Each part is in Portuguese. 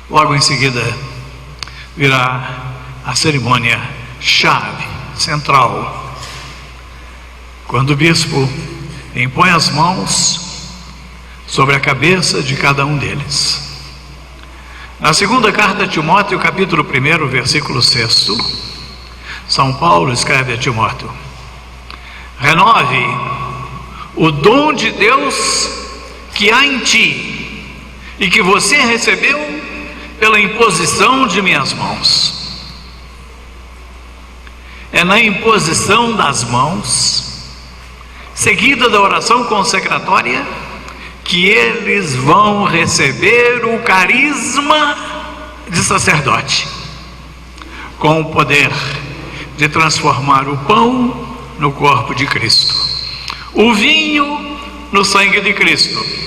Logo em seguida virá a cerimônia chave, central, quando o bispo impõe as mãos sobre a cabeça de cada um deles. Na segunda carta a Timóteo, capítulo 1, versículo 6, São Paulo escreve a Timóteo: renove o dom de Deus que há em ti e que você recebeu pela imposição de minhas mãos. É na imposição das mãos, seguida da oração consecratória, que eles vão receber o carisma de sacerdote, com o poder de transformar o pão no corpo de Cristo, o vinho no sangue de Cristo,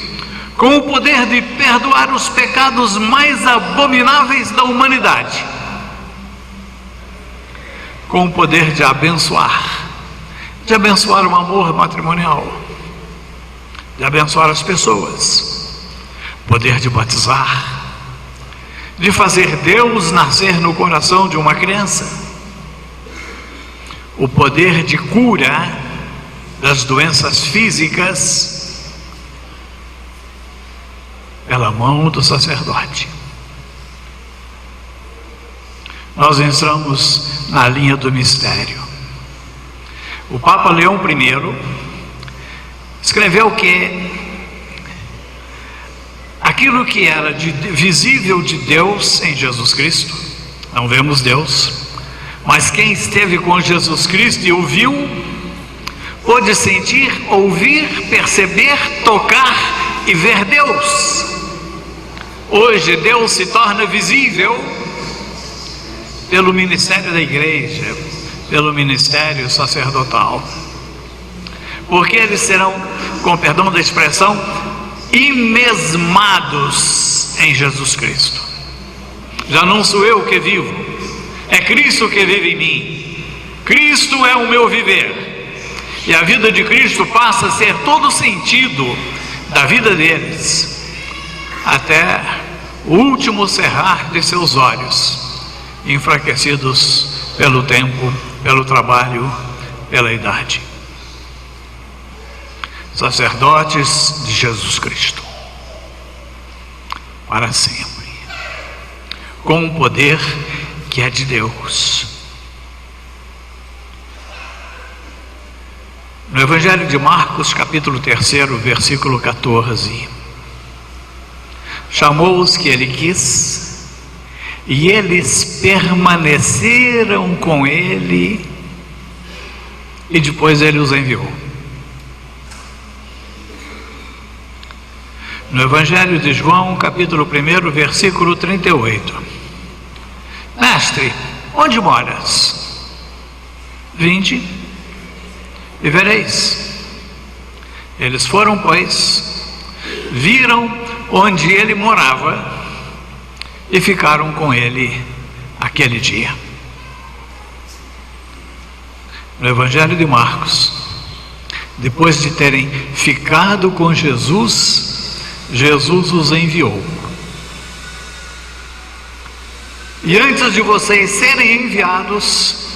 com o poder de perdoar os pecados mais abomináveis da humanidade, com o poder de abençoar o amor matrimonial, de abençoar as pessoas, poder de batizar, de fazer Deus nascer no coração de uma criança, o poder de cura das doenças físicas pela mão do sacerdote. Nós entramos na linha do mistério. O Papa Leão I escreveu que aquilo que era visível de Deus em Jesus Cristo, não vemos Deus, mas quem esteve com Jesus Cristo e o viu, pôde sentir, ouvir, perceber, tocar e ver Deus. Hoje Deus se torna visível pelo ministério da igreja, pelo ministério sacerdotal, porque eles serão, com perdão da expressão, imesmados em Jesus Cristo. Já não sou eu que vivo, é Cristo que vive em mim. Cristo é o meu viver, e a vida de Cristo passa a ser todo o sentido da vida deles, até o último cerrar de seus olhos, enfraquecidos pelo tempo, pelo trabalho, pela idade. Sacerdotes de Jesus Cristo, para sempre, com o poder que é de Deus. No Evangelho de Marcos, capítulo 3, versículo 14, chamou os que ele quis, e eles permaneceram com ele, e depois ele os enviou. No Evangelho de João, capítulo 1, versículo 38, mestre, onde moras? Vinde e vereis. Eles foram, pois, viram onde ele morava e ficaram com ele aquele dia. No Evangelho de Marcos, depois de terem ficado com Jesus, Jesus os enviou. E antes de vocês serem enviados,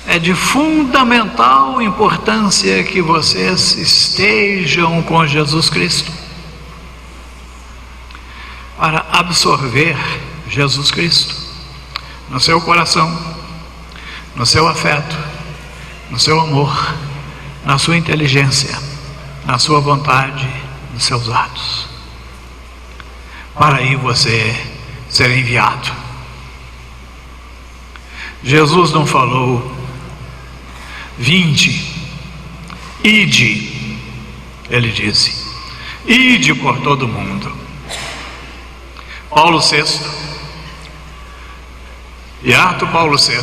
é de fundamental importância que vocês estejam com Jesus Cristo, para absorver Jesus Cristo no seu coração, no seu afeto, no seu amor, na sua inteligência, na sua vontade, nos seus atos, para aí você ser enviado. Jesus não falou: vinde, ide. Ele disse: ide por todo mundo. Paulo VI, Beato Paulo VI,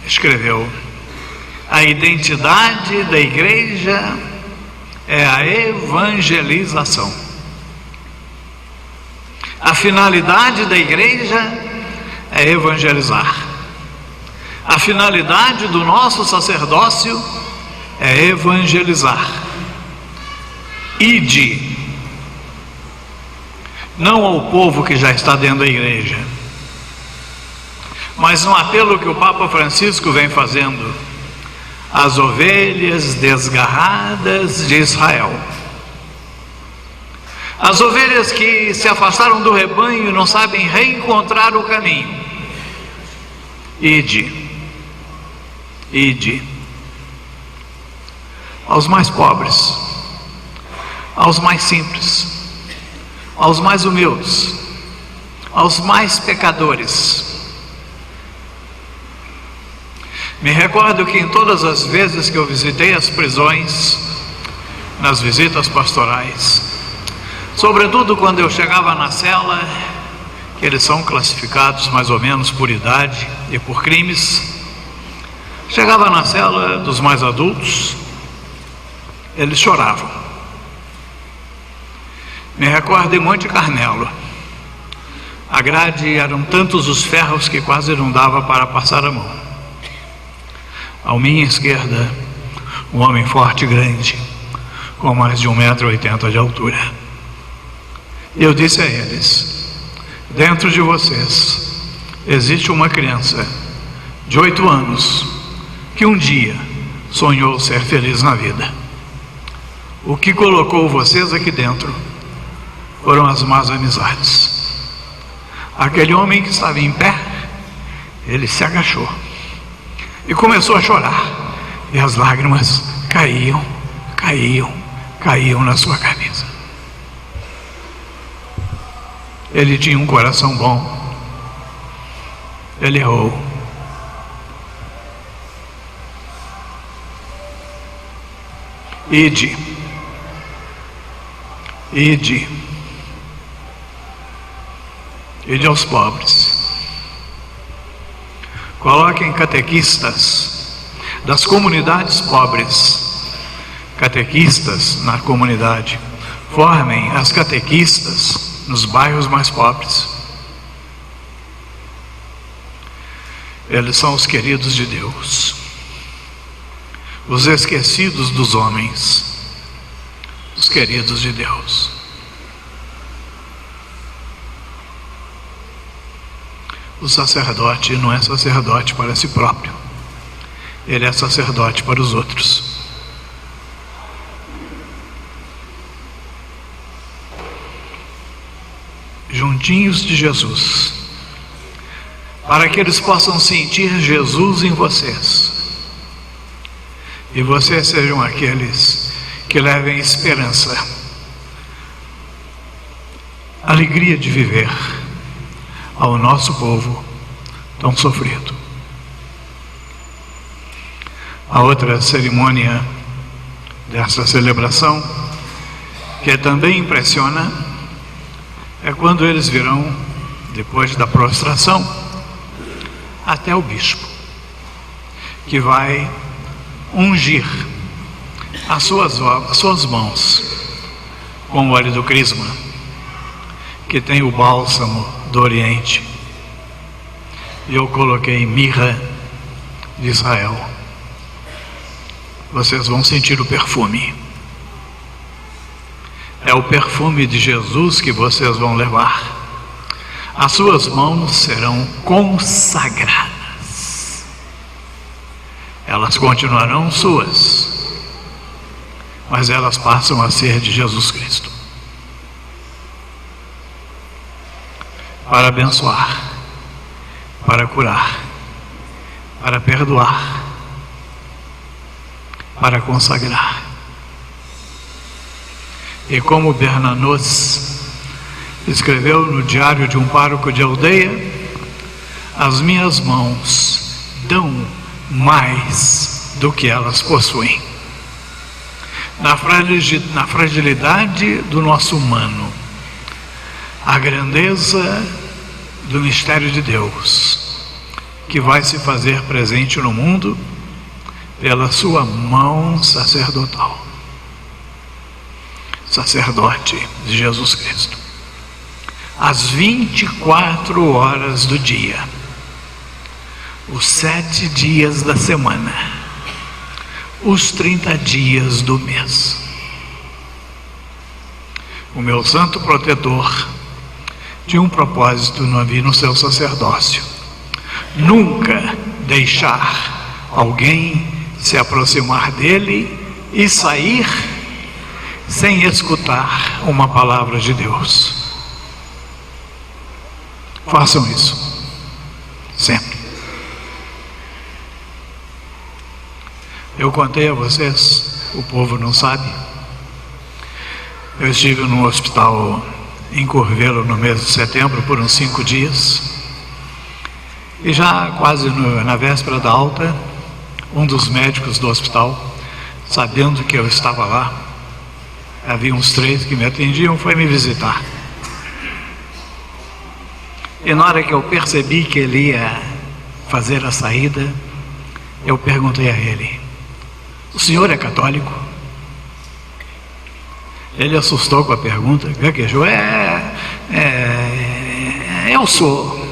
escreveu: a identidade da igreja é a evangelização. A finalidade da igreja é evangelizar. A finalidade do nosso sacerdócio é evangelizar. Ide. não ao povo que já está dentro da igreja, mas um apelo que o Papa Francisco vem fazendo às ovelhas desgarradas de Israel. As ovelhas que se afastaram do rebanho e não sabem reencontrar o caminho. Ide aos mais pobres, aos mais simples, aos mais humildes, aos mais pecadores. Me recordo que em todas as vezes que eu visitei as prisões, nas visitas pastorais, sobretudo quando eu chegava na cela, que eles são classificados mais ou menos por idade e por crimes, chegava na cela dos mais adultos, eles choravam. Me recordo em Monte Carmelo, a grade eram tantos os ferros que quase não dava para passar a mão. À minha esquerda, um homem forte e grande, com mais de 1,80 m de altura. Eu disse a eles: dentro de vocês existe uma criança de 8 anos que um dia sonhou ser feliz na vida. O que colocou vocês aqui dentro foram as más amizades. Aquele homem que estava em pé, ele se agachou e começou a chorar, e as lágrimas caíam na sua camisa. Ele tinha um coração bom, ele errou. Ide aos pobres. Coloquem catequistas das comunidades pobres, catequistas na comunidade. Formem as catequistas nos bairros mais pobres. Eles são os queridos de Deus, os esquecidos dos homens, os queridos de Deus. O sacerdote não é sacerdote para si próprio, ele é sacerdote para os outros. Juntinhos de Jesus, para que eles possam sentir Jesus em vocês, e vocês sejam aqueles que levem esperança, alegria de viver ao nosso povo tão sofrido. A outra cerimônia dessa celebração, que também impressiona, é quando eles virão, depois da prostração, até o bispo, que vai ungir as suas mãos com o óleo do crisma, que tem o bálsamo do Oriente. E eu coloquei mirra de Israel. Vocês vão sentir o perfume. É o perfume de Jesus que vocês vão levar. As suas mãos serão consagradas. Elas continuarão suas, mas elas passam a ser de Jesus Cristo, para abençoar, para curar, para perdoar, para consagrar. E como Bernanos escreveu no diário de um pároco de aldeia, as minhas mãos dão mais do que elas possuem. Na fragilidade do nosso humano, a grandeza do mistério de Deus, que vai se fazer presente no mundo pela sua mão sacerdotal. Sacerdote de Jesus Cristo. Às 24 horas do dia, os 7 dias da semana, os 30 dias do mês. O meu santo protetor tinha um propósito no seu sacerdócio: nunca deixar alguém se aproximar dele e sair sem escutar uma palavra de Deus. Façam isso sempre. Eu contei a vocês, o povo não sabe, eu estive no hospital em Curvelo no mês de setembro por uns 5 dias, e já quase na véspera da alta, um dos médicos do hospital, sabendo que eu estava lá, havia uns 3 que me atendiam, foi me visitar. E na hora que eu percebi que ele ia fazer a saída, eu perguntei a ele: o senhor é católico? Ele assustou com a pergunta, gaguejou: eu sou.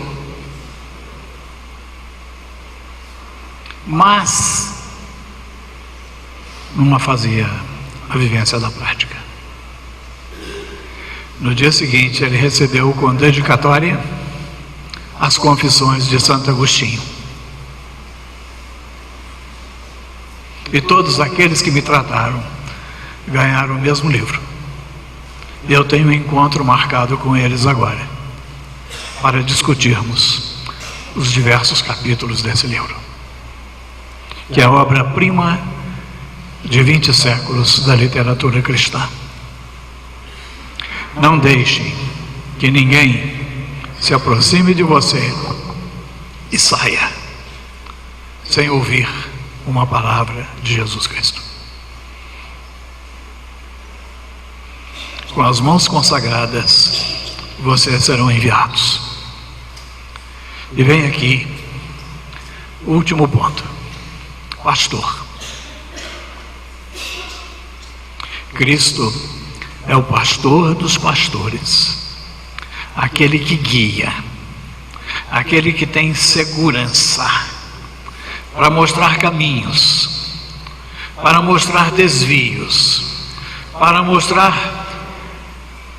Mas não fazia a vivência da prática. No dia seguinte, ele recebeu com dedicatória as Confissões de Santo Agostinho. E todos aqueles que me trataram ganharam o mesmo livro. E eu tenho um encontro marcado com eles agora, para discutirmos os diversos capítulos desse livro, que é a obra-prima de 20 séculos da literatura cristã. Não deixem que ninguém se aproxime de você e saia sem ouvir uma palavra de Jesus Cristo. Com as mãos consagradas, vocês serão enviados. E vem aqui o último ponto: pastor. Cristo é o pastor dos pastores, aquele que guia, aquele que tem segurança para mostrar caminhos, para mostrar desvios, para mostrar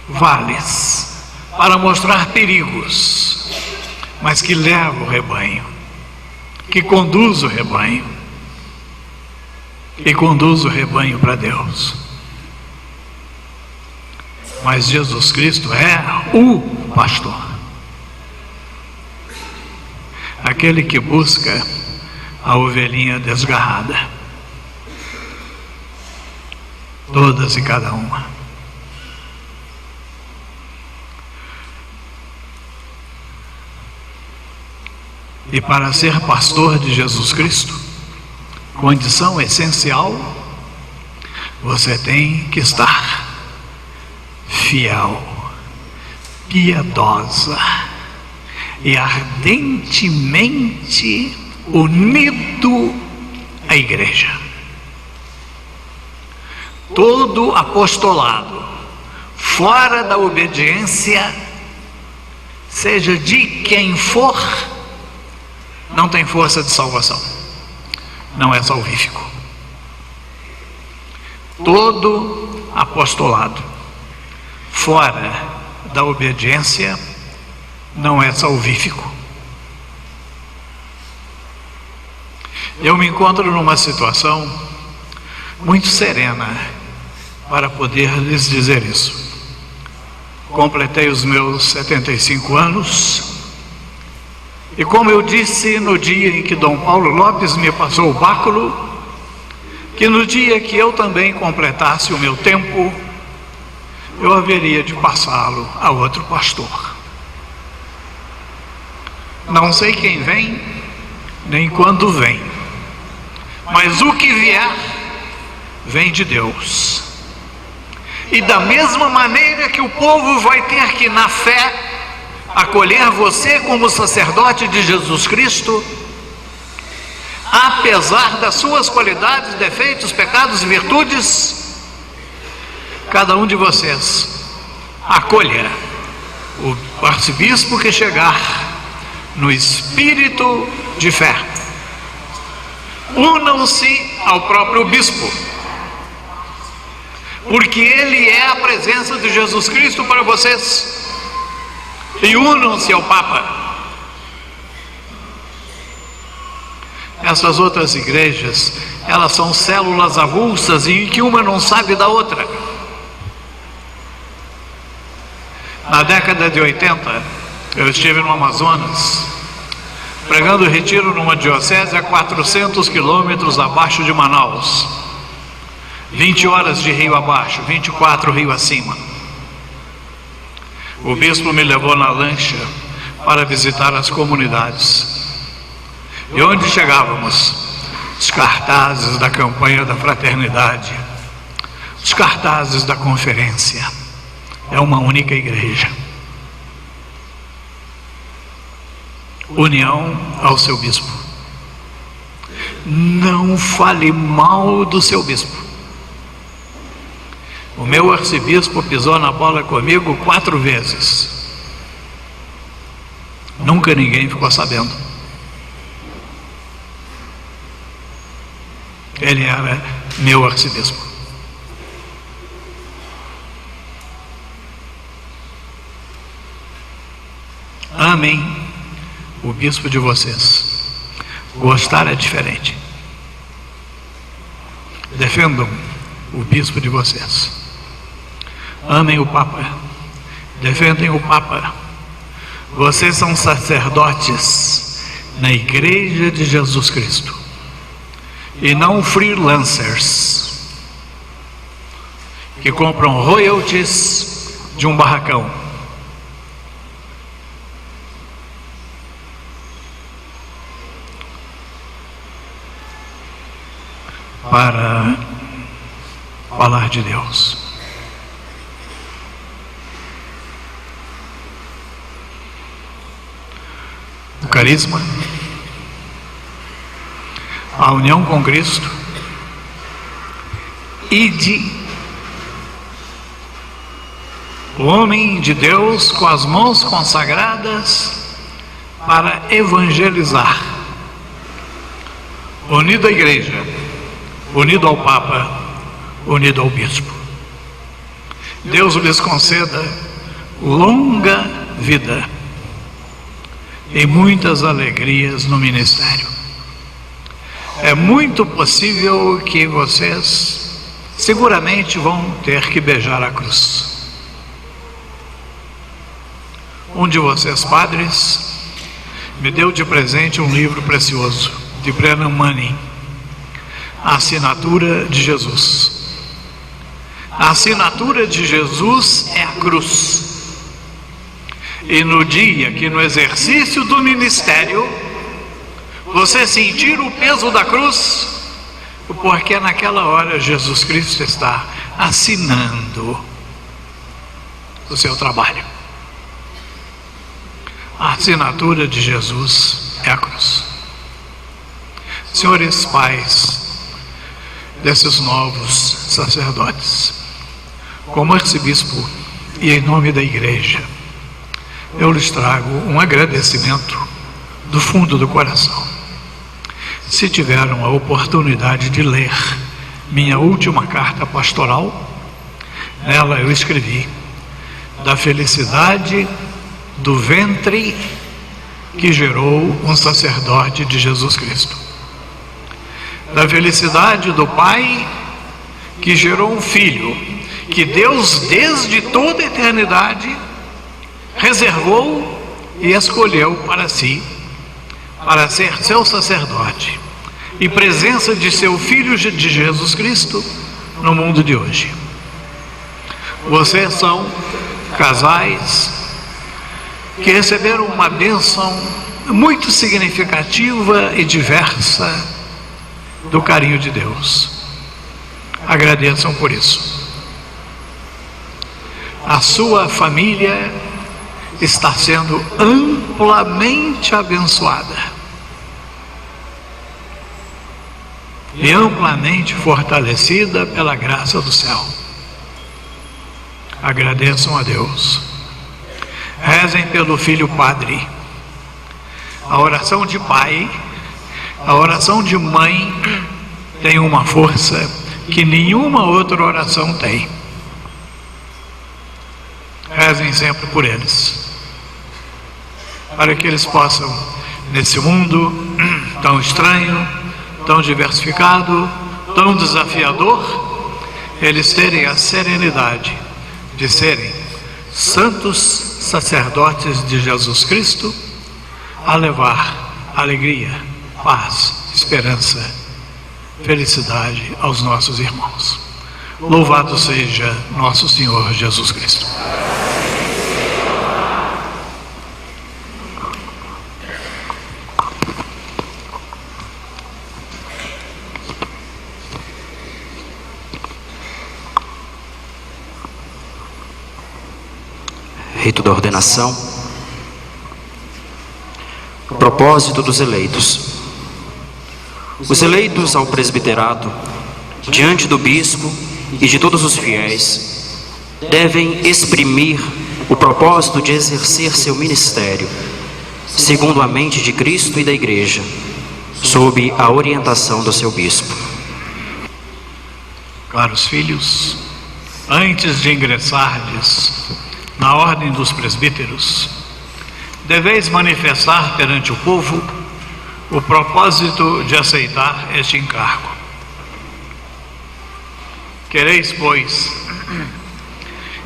vales, para mostrar perigos, mas que leva o rebanho, que conduz o rebanho, para Deus. Mas Jesus Cristo é o pastor, aquele que busca a ovelhinha desgarrada, todas e cada uma. E para ser pastor de Jesus Cristo, condição essencial, você tem que estar fiel, piedosa e ardentemente unido à igreja. Todo apostolado fora da obediência, seja de quem for, não tem força de salvação, não é salvífico. Todo apostolado fora da obediência não é salvífico. Eu me encontro numa situação muito serena para poder lhes dizer isso. Completei os meus 75 anos e, como eu disse no dia em que Dom Paulo Lopes me passou o báculo, que no dia que eu também completasse o meu tempo, eu haveria de passá-lo a outro pastor. Não sei quem vem, nem quando vem, mas o que vier, vem de Deus. E da mesma maneira que o povo vai ter que, na fé, acolher você como sacerdote de Jesus Cristo, apesar das suas qualidades, defeitos, pecados e virtudes, cada um de vocês acolha o arcebispo que chegar no espírito de fé. Unam-se ao próprio bispo, porque ele é a presença de Jesus Cristo para vocês. e unam-se ao Papa. Essas outras igrejas, elas são células avulsas em que uma não sabe da outra. Na década de 80, eu estive no Amazonas, pregando retiro numa diocese a 400 quilômetros abaixo de Manaus, 20 horas de rio abaixo, 24 rio acima. O bispo me levou na lancha para visitar as comunidades. E onde chegávamos, os cartazes da campanha da fraternidade, os cartazes da conferência. É uma única igreja. União ao seu bispo. Não fale mal do seu bispo. O meu arcebispo pisou na bola comigo 4 vezes. Nunca ninguém ficou sabendo. Ele era meu arcebispo. Amem o bispo de vocês. Gostar é diferente. Defendam o bispo de vocês. Amem o Papa. Defendem o Papa. Vocês são sacerdotes na Igreja de Jesus Cristo. E não freelancers que compram royalties de um barracão. Para falar de Deus. O carisma, a união com Cristo, ide, o homem de Deus com as mãos consagradas para evangelizar, unido à igreja, unido ao Papa, unido ao bispo. Deus lhes conceda longa vida e muitas alegrias no ministério. É muito possível que vocês seguramente vão ter que beijar a cruz. Um de vocês, padres, me deu de presente um livro precioso de Brennan Manning, A Assinatura de Jesus. A assinatura de Jesus é a cruz. E no dia que no exercício do ministério você sentir o peso da cruz, porque naquela hora Jesus Cristo está assinando o seu trabalho. A assinatura de Jesus é a cruz. Senhores pais desses novos sacerdotes, como arcebispo e em nome da igreja, eu lhes trago um agradecimento do fundo do coração. Se tiveram a oportunidade de ler minha última carta pastoral, nela eu escrevi da felicidade do ventre que gerou um sacerdote de Jesus Cristo, da felicidade do pai que gerou um filho que Deus desde toda a eternidade reservou e escolheu para si, para ser seu sacerdote e presença de seu Filho de Jesus Cristo no mundo de hoje. Vocês são casais que receberam uma bênção muito significativa e diversa do carinho de Deus. Agradeçam por isso. A sua família está sendo amplamente abençoada e amplamente fortalecida pela graça do céu. Agradeçam a Deus. Rezem pelo filho padre. A oração de pai, a oração de mãe tem uma força que nenhuma outra oração tem. Rezem sempre por eles. para que eles possam, nesse mundo tão estranho, tão diversificado, tão desafiador, eles terem a serenidade de serem santos sacerdotes de Jesus Cristo, a levar alegria, paz, esperança, felicidade aos nossos irmãos. Louvado seja nosso Senhor Jesus Cristo. Rito da ordenação. O propósito dos eleitos. Os eleitos ao presbiterato, diante do bispo e de todos os fiéis, devem exprimir o propósito de exercer seu ministério, segundo a mente de Cristo e da Igreja, sob a orientação do seu bispo. Caros filhos, antes de ingressardes na ordem dos presbíteros, deveis manifestar perante o povo o propósito de aceitar este encargo. Quereis, pois,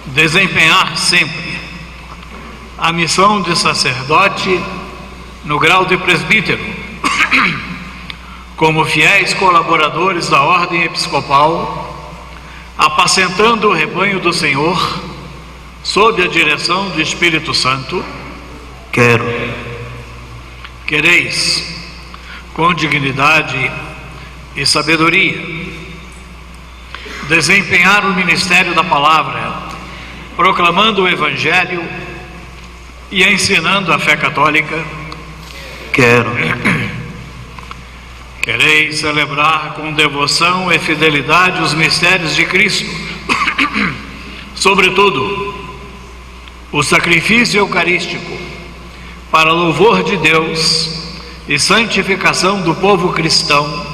desempenhar sempre a missão de sacerdote no grau de presbítero, como fiéis colaboradores da ordem episcopal, apacentando o rebanho do Senhor, sob a direção do Espírito Santo. Quero. Quereis, com dignidade e sabedoria, desempenhar o ministério da palavra, proclamando o Evangelho e ensinando a fé católica. Quero. Quereis celebrar com devoção e fidelidade os mistérios de Cristo, sobretudo o sacrifício eucarístico, para louvor de Deus e santificação do povo cristão,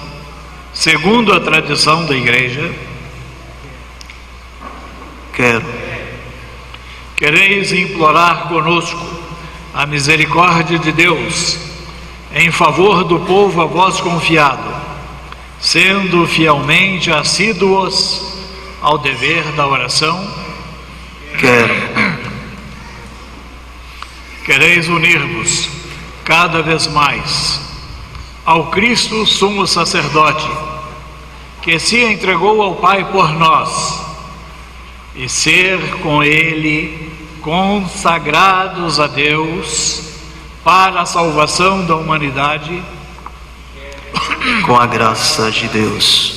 segundo a tradição da Igreja. Quero. Quereis implorar conosco a misericórdia de Deus em favor do povo a vós confiado, sendo fielmente assíduos ao dever da oração. Quero. Quereis unir-vos cada vez mais ao Cristo sumo sacerdote, que se entregou ao Pai por nós, e ser com Ele consagrados a Deus para a salvação da humanidade. Com a graça de Deus.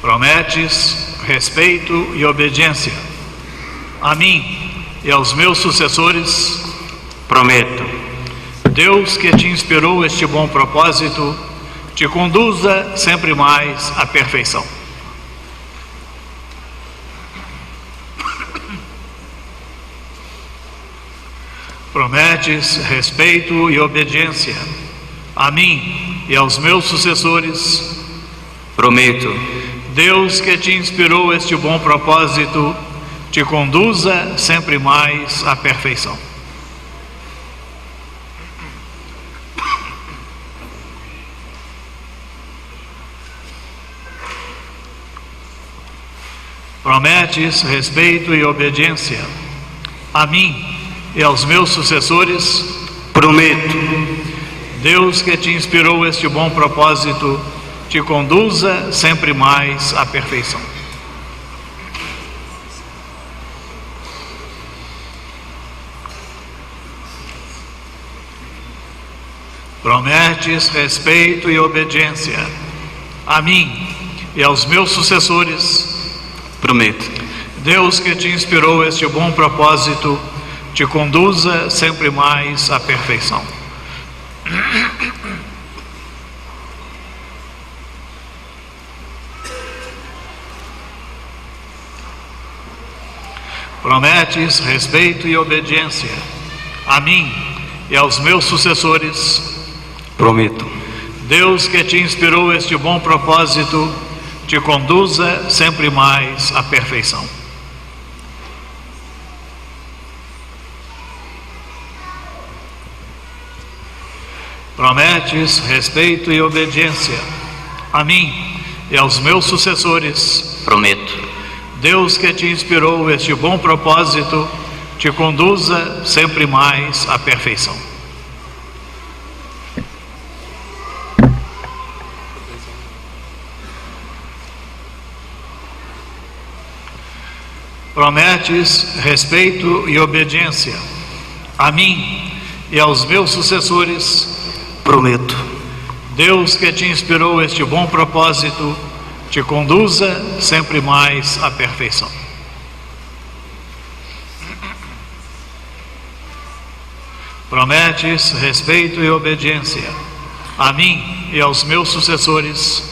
Prometes respeito e obediência a mim e aos meus sucessores? Prometo. Deus, que te inspirou este bom propósito, te conduza sempre mais à perfeição. Prometes respeito e obediência a mim e aos meus sucessores? Prometo. Deus, que te inspirou este bom propósito, te conduza sempre mais à perfeição. Prometes respeito e obediência a mim e aos meus sucessores? Prometo. Deus, que te inspirou este bom propósito, te conduza sempre mais à perfeição. Prometes respeito e obediência a mim e aos meus sucessores? Prometo. Deus, que te inspirou este bom propósito, te conduza sempre mais à perfeição. Prometes respeito e obediência a mim e aos meus sucessores. Prometo. Deus que te inspirou este bom propósito, te conduza sempre mais à perfeição. Prometes respeito e obediência a mim e aos meus sucessores. Prometo. Deus que te inspirou este bom propósito, te conduza sempre mais à perfeição. Prometes respeito e obediência a mim e aos meus sucessores. Prometo. Deus que te inspirou este bom propósito, te conduza sempre mais à perfeição. Prometes respeito e obediência a mim e aos meus sucessores.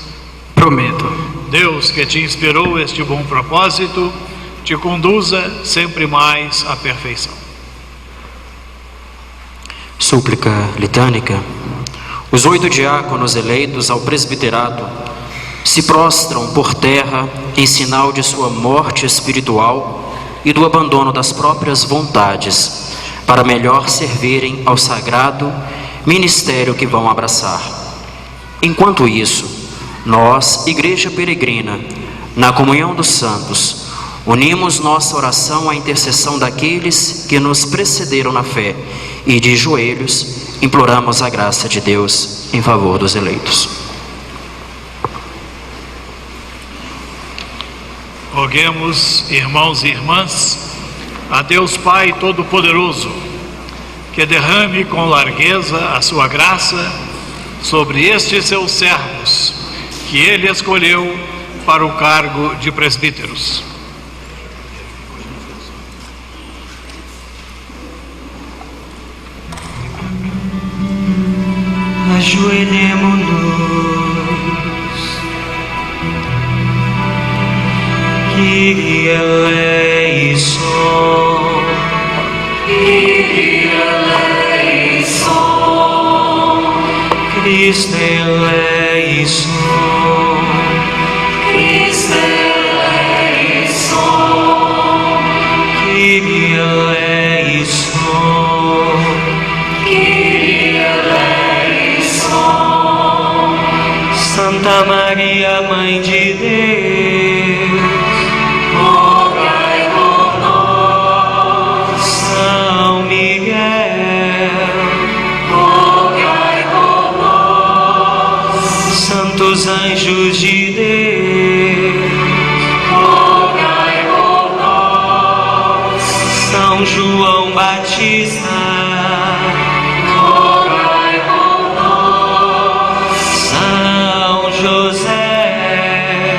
Prometo. Deus que te inspirou este bom propósito, te conduza sempre mais à perfeição. Súplica litânica. Os 8 diáconos eleitos ao presbiterato se prostram por terra em sinal de sua morte espiritual e do abandono das próprias vontades, para melhor servirem ao sagrado ministério que vão abraçar. Enquanto isso, nós, Igreja Peregrina, na comunhão dos santos, unimos nossa oração à intercessão daqueles que nos precederam na fé e, de joelhos, imploramos a graça de Deus em favor dos eleitos. Roguemos, irmãos e irmãs, a Deus Pai Todo-Poderoso, que derrame com largueza a sua graça sobre estes seus servos, que Ele escolheu para o cargo de presbíteros. Ajoelhemo-nos, Kyrie eleison, Kyrie eleison, Christe eleison, Christe eleison, Kyrie eleison, Kyrie eleison. Santa Maria, Mãe de Deus, rogai por nós. São Miguel, rogai por nós. Santos anjos de Deus, rogai por nós. São João Batista, rogai por nós. São José,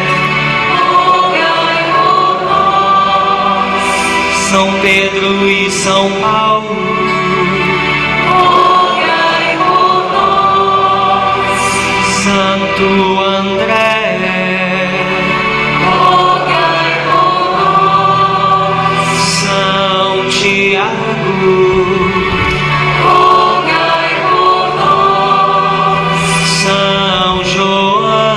rogai por nós. São Pedro e São Paulo, rogai por nós. Santo André, rogai por nós. São Tiago, rogai por nós. São João,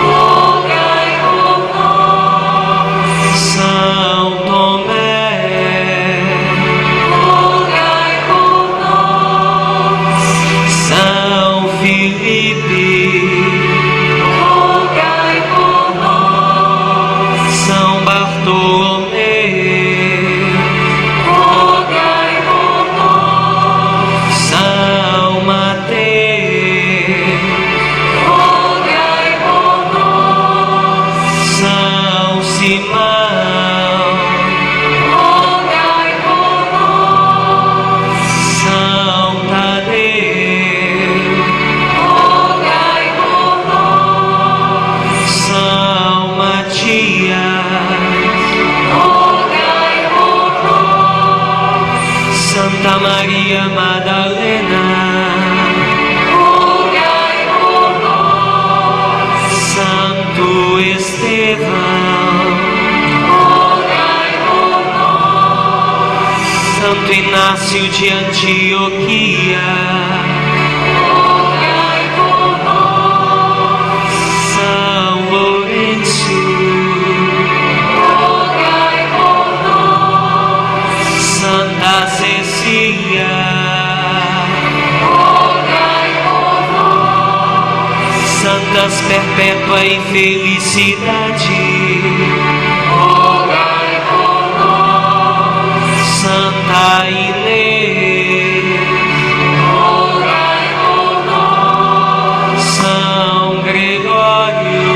rogai por nós. São Tomé, rogai por nós. São Filipe, rogai por nós. São Bartolomeu, rogai por nós. São Mateus, rogai por nós. São Simão, rogai por nós. São Tadeu, rogai por nós. São Matias, rogai por nós. Santa Maria Madalena, rogai por nós. Santo Estevão, rogai Inácio de Antioquia, São Lourenço, Santa Cecília, Santas Perpétua e Felicidade, Santa Inês, São Gregório,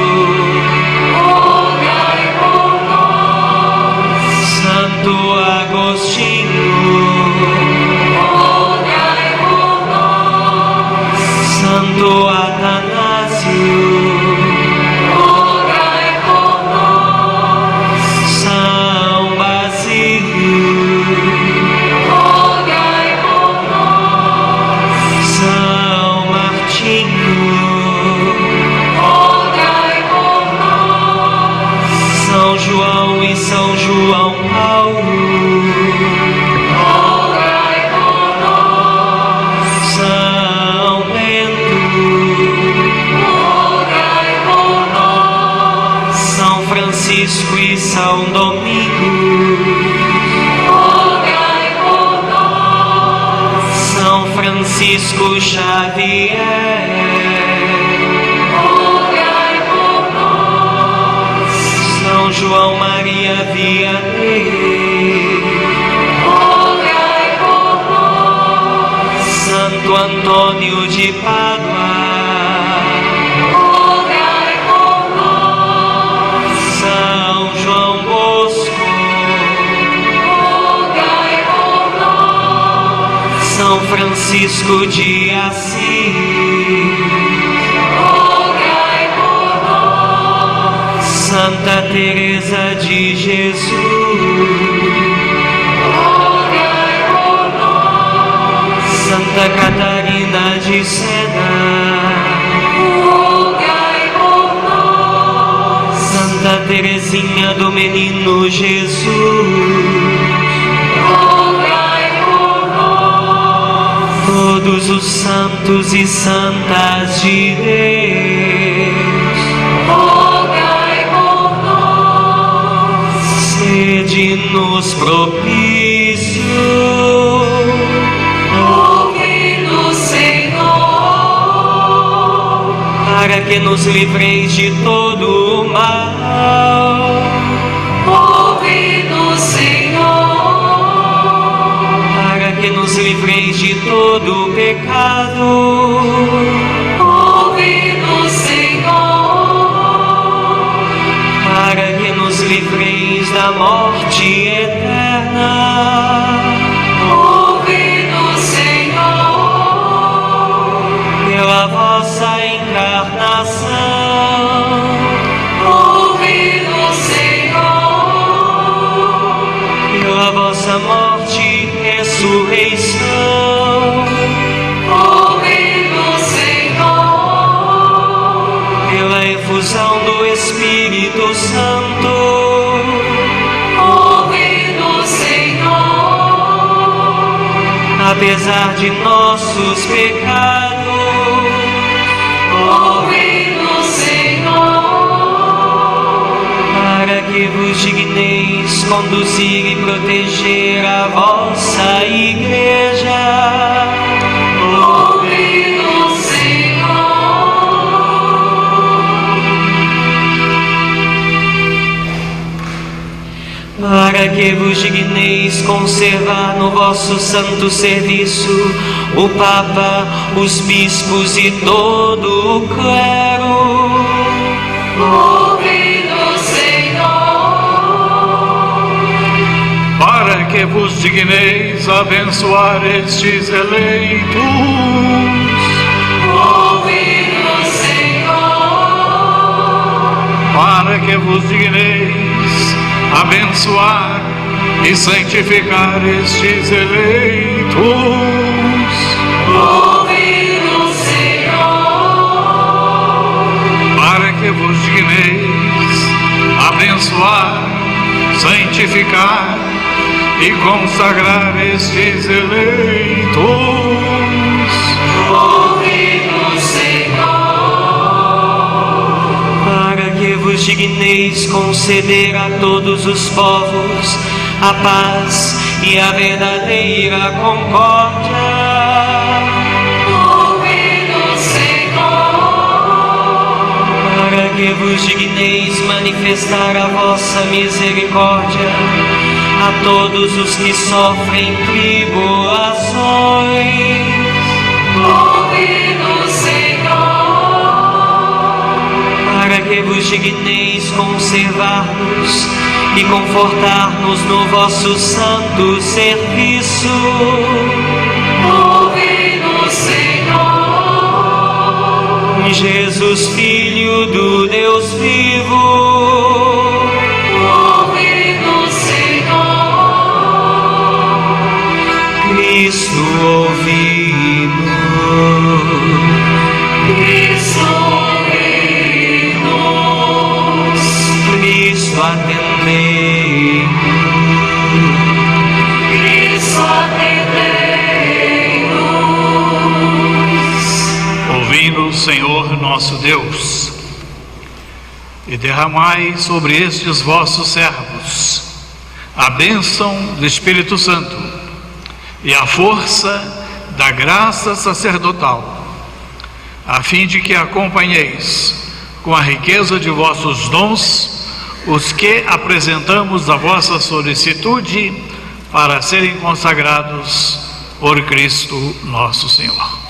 Santo Agostinho, Santo Atanásio, São Basílio, São Martinho, São João e São João Paulo, São Bento, São Francisco e São Domingo, São Francisco Xavier, São João Maria Vianney, Santo Antônio de Pádua, São João Bosco, São Francisco de Assis, Santa Teresa de Jesus, Santa Catarina de Sena, Santa Teresinha do Menino Jesus, todos os santos e santas de Deus, sede-nos propício, ouve-nos, Senhor, para que nos livreis de todo o mal, ouve-nos, Senhor, para que nos livreis de todo o pecado, ouve-nos, Senhor, para que nos livreis da morte eterna, ouve-nos, Senhor, pela vossa encarnação, ouve-nos, Senhor, pela vossa morte e ressurreição, ouve-nos, Senhor, pela efusão do Espírito Santo, ouve-nos, Senhor, apesar de nossos pecados, ouve-nos, Senhor, para que vos digneis conduzir e proteger a vossa igreja. ouve-nos, Senhor, Para que vos digneis conservar no vosso santo serviço o Papa, os bispos e todo o clero. ouve-nos, Senhor, para que vos digneis abençoar estes eleitos, ouve-nos, Senhor, para que vos digneis abençoar e santificar estes eleitos, ouve-nos, Senhor, para que vos digneis abençoar, santificar e consagrar estes eleitos. Ouve-nos, Senhor. Para que vos digneis conceder a todos os povos a paz e a verdadeira concórdia. Ouve-nos, Senhor. Para que vos digneis manifestar a vossa misericórdia a todos os que sofrem tribulações. Ouve-nos, Senhor. Para que vos digneis conservar-nos e confortar-nos no vosso santo serviço. Ouve-nos, Senhor. Jesus, Filho do Deus vivo. Ouve-nos, Senhor. Cristo, ouvi-nos. Cristo, ouve-nos. Cristo, atendei. Cristo, atendei-nos. Ouvindo, Senhor nosso Deus, e derramai sobre estes vossos servos a bênção do Espírito Santo e a força da graça sacerdotal, a fim de que acompanheis com a riqueza de vossos dons os que apresentamos a vossa solicitude para serem consagrados por Cristo nosso Senhor.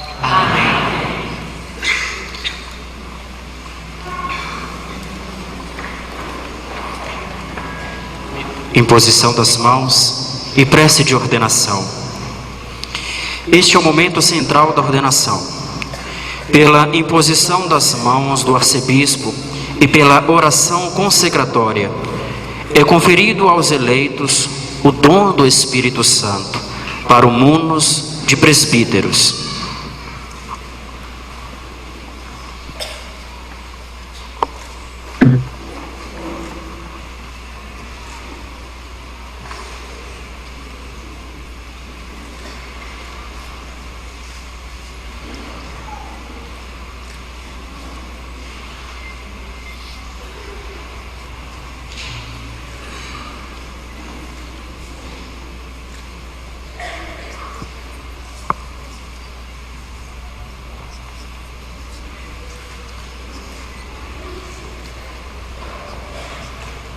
Imposição das mãos e prece de ordenação. Este é o momento central da ordenação. Pela imposição das mãos do arcebispo e pela oração consecratória, é conferido aos eleitos o dom do Espírito Santo para o munus de presbíteros.